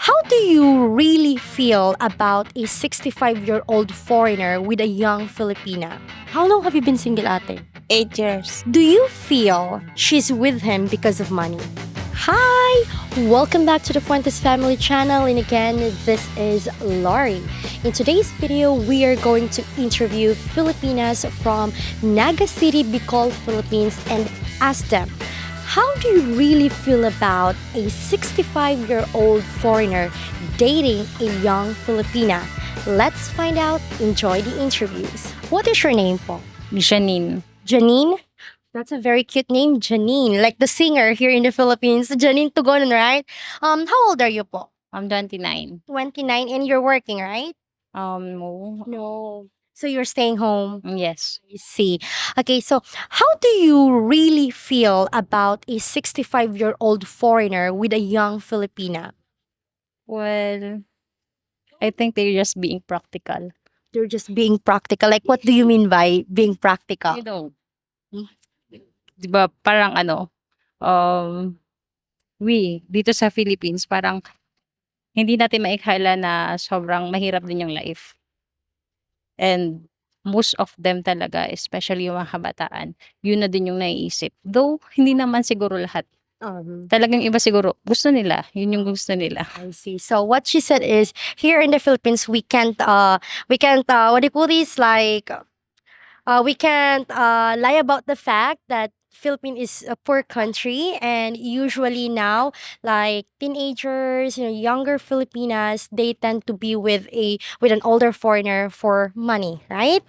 How do you really feel about a 65-year-old foreigner with a young Filipina? How long have you been single, ate? 8 years. Do you feel she's with him because of money? Hi! Welcome back to the Fuentes Family Channel, and again, this is Lorie. In today's video, we are going to interview Filipinas from Naga City, Bicol, Philippines, and ask them, how do you really feel about a 65-year-old foreigner dating a young Filipina? Let's find out. Enjoy the interviews. What is your name po? Janine. Janine? That's a very cute name, Janine. Like the singer here in the Philippines, Janine Tugonon, right? How old are you po? I'm 29. 29, and you're working, right? No. No. So you're staying home. Yes. I see. Okay, so how do you really feel about a 65-year-old foreigner with a young Filipina? Well, I think they're just being practical. They're just being practical. Like, what do you mean by being practical? You know, di ba parang um, we, dito sa Philippines, parang hindi natin maikala na sobrang mahirap din yung life. And most of them talaga, especially yung mga kabataan, yun na din yung naiisip. Though, hindi naman siguro lahat. Talagang iba siguro, gusto nila. Yun yung gusto nila. I see. So what she said is, here in the Philippines, we can't, what do you call this? Like, we can't lie about the fact that Philippines is a poor country, and usually now, like teenagers, younger Filipinas, they tend to be with an older foreigner for money, right?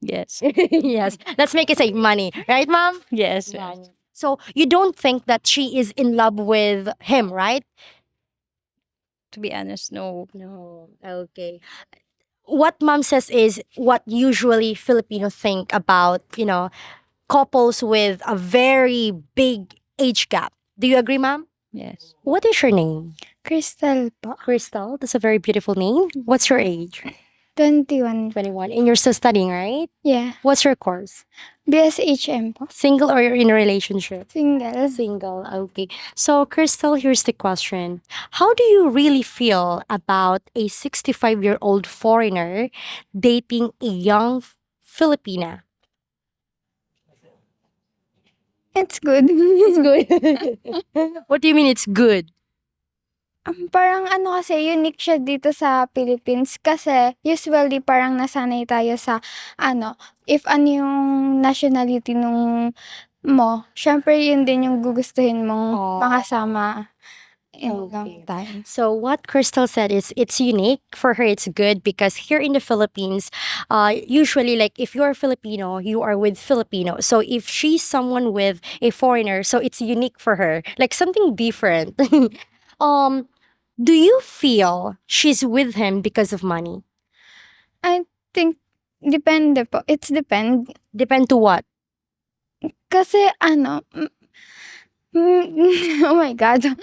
Yes. Yes, let's make it say money, right, mom? Yes. Money. So you don't think that she is in love with him, right? To be honest, no. No. Okay. What mom says is what usually Filipino think about, couples with a very big age gap. Do you agree, ma'am? Yes. What is your name? Crystal po. Crystal. That's a very beautiful name. What's your age? 21. 21. And you're still studying, right? Yeah. What's your course? BSHM po. Single or you're in a relationship? Single. Single. Okay. So, Crystal, here's the question. How do you really feel about a 65-year-old foreigner dating a young Filipina? It's good. It's good. What do you mean it's good? Parang kasi, unique siya dito sa Philippines kasi usually parang nasanay tayo sa if yung nationality nung mo, syempre yun din yung gugustuhin mong Oh. makasama in Okay. long time. So what Crystal said is it's unique. For her, it's good because here in the Philippines, usually like if you're Filipino, you are with Filipino. So if she's someone with a foreigner, so it's unique for her, like something different. Do you feel she's with him because of money? I think, depende po. It's depend. Depend to what? Kasi oh my God.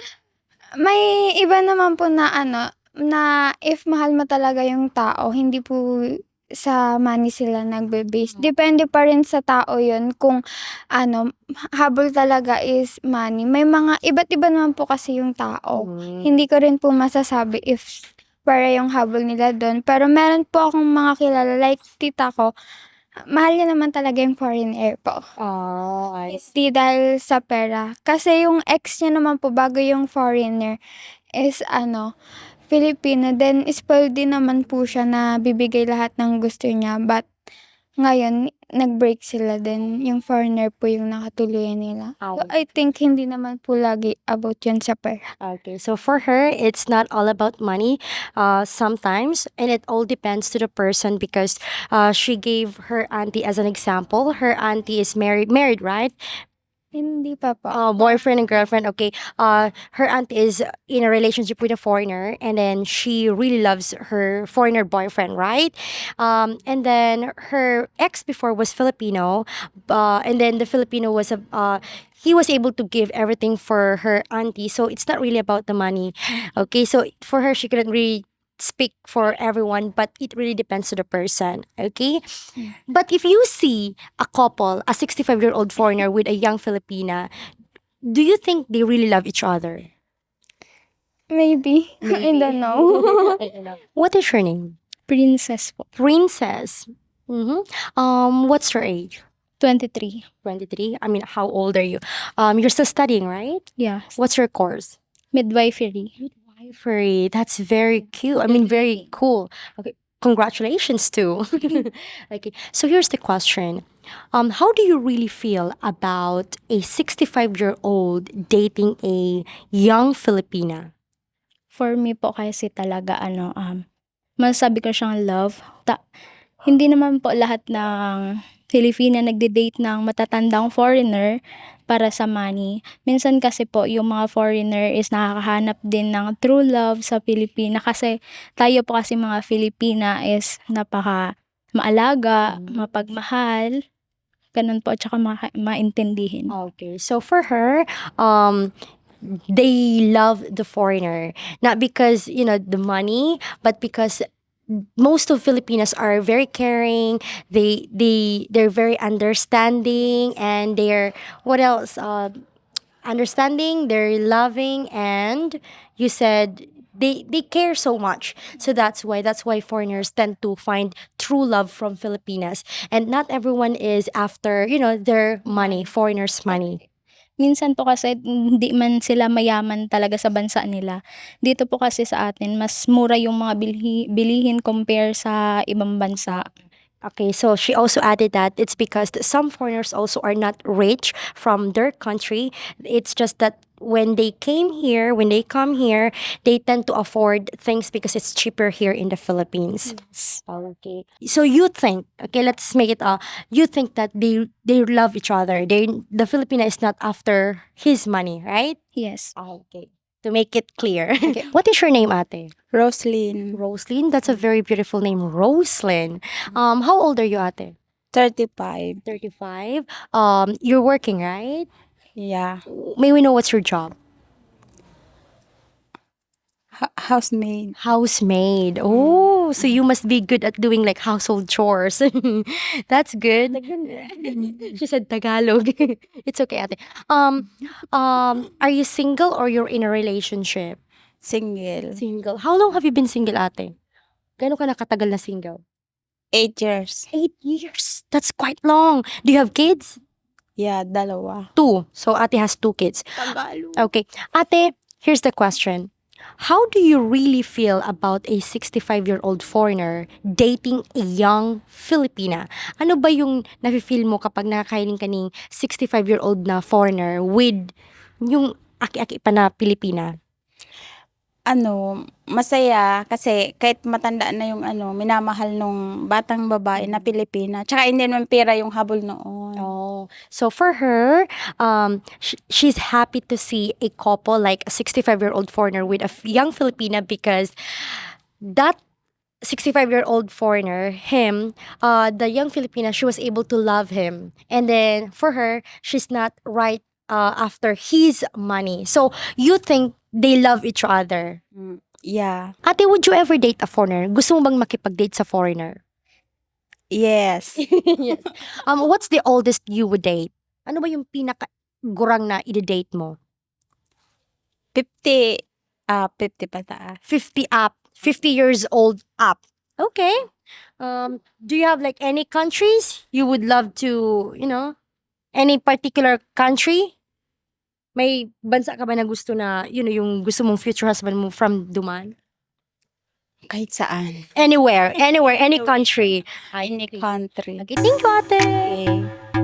May iba naman po na na if mahal mo talaga yung tao, hindi po sa money sila nagbe-base. Depende pa rin sa tao yun kung habol talaga is money. May mga iba't iba naman po kasi yung tao. Hindi ko rin po masasabi if para yung habol nila doon. Pero meron po akong mga kilala, like tita ko, mahal niya naman talaga yung foreigner po. Oh, I see. Hindi dahil sa pera. Kasi yung ex niya naman po bago yung foreigner is Filipino. Then spoiled din naman po siya na bibigay lahat ng gusto niya. But ngayon, nag-break sila. Then yung foreigner po yung nakatuluyan nila. So I think hindi naman po lagi about yun sa pera. Okay, so for her, it's not all about money. Sometimes, and it all depends to the person because she gave her auntie as an example. Her auntie is married, right? Hindi pa po. Boyfriend and girlfriend. Okay. Her auntie is in a relationship with a foreigner, and then she really loves her foreigner boyfriend, right? And then her ex before was Filipino, and then the Filipino was he was able to give everything for her auntie, so it's not really about the money. Okay, so for her, she couldn't really speak for everyone, but it really depends to the person. Okay, but if you see a couple, a 65-year-old foreigner with a young Filipina, do you think they really love each other? Maybe. I don't know. I don't know. What is your name? Princess po. Princess. Mm-hmm. What's your age? 23. 23. I mean, how old are you? You're still studying, right? Yeah. What's your course? Midwifery. Midwifery. That's very cute. I mean, very cool. Okay, congratulations too. Okay, so here's the question. How do you really feel about a 65-year-old dating a young Filipina? For me po kasi talaga masasabi ko siyang love. Hindi naman po lahat ng Filipina nagde-date ng matatandang foreigner para sa money. Minsan kasi po yung mga foreigner is nakakahanap din ng true love sa Pilipina kasi tayo po kasi mga Filipina is napaka maalaga, mapagmahal, ganun po, at saka maintindihin. Okay, so for her, they love the foreigner not because the money, but because most of Filipinas are very caring. They're very understanding, and they're what else? Understanding. They're loving, and you said they care so much. So that's why foreigners tend to find true love from Filipinas, and not everyone is after their money, foreigners' money. Minsan po kasi hindi man sila mayaman talaga sa bansa nila. Dito po kasi sa atin mas mura yung mga bilihin compare sa ibang bansa. Okay, so she also added that it's because some foreigners also are not rich from their country. It's just that when they come here, they tend to afford things because it's cheaper here in the Philippines. Okay. So you think, okay, let's make it you think that they love each other. The Filipina is not after his money, right? Yes. Okay. To make it clear. Okay. What is your name, ate? Roslyn, Roslyn, that's a very beautiful name, Roslyn. How old are you, ate? 35. 35. You're working, right? Yeah. May we know what's your job? Housemaid. Housemaid. Oh, so you must be good at doing like household chores. That's good. She said Tagalog. It's okay, ate. Are you single or you're in a relationship? Single. Single. How long have you been single, ate? Gano'n ka nakatagal na single? 8 years. 8 years. That's quite long. Do you have kids? Yeah, dalawa. 2. So ate has 2 kids. Tagalog. Okay. Ate, here's the question. How do you really feel about a 65-year-old foreigner dating a young Filipina? Ano ba yung nafe-feel mo kapag nakakahiling ka ng 65-year-old na foreigner with yung aki-aki pa na Pilipina? Masaya kasi kahit matanda na yung minamahal nung batang babae na Pilipina. Tsaka hindi naman pera yung habol noon. Oh, so for her, she's happy to see a couple like a 65-year-old foreigner with a young Filipina because that 65-year-old foreigner, him, the young Filipina, she was able to love him. And then for her, she's not right after his money. So you think they love each other. Yeah. Ate, would you ever date a foreigner? Gusto mo bang makipag-date sa foreigner? Yes. Yes. What's the oldest you would date? Ano ba yung pinaka-gurang na i-date mo? 50. 50 pataas. 50 up. 50 years old up. Okay. Do you have like any countries you would love to, any particular country? May bansa ka ba na gusto na, yung gusto mong future husband mo from Duman? Kahit saan. Anywhere, any country. Any country. Okay, thank you, ate. Okay.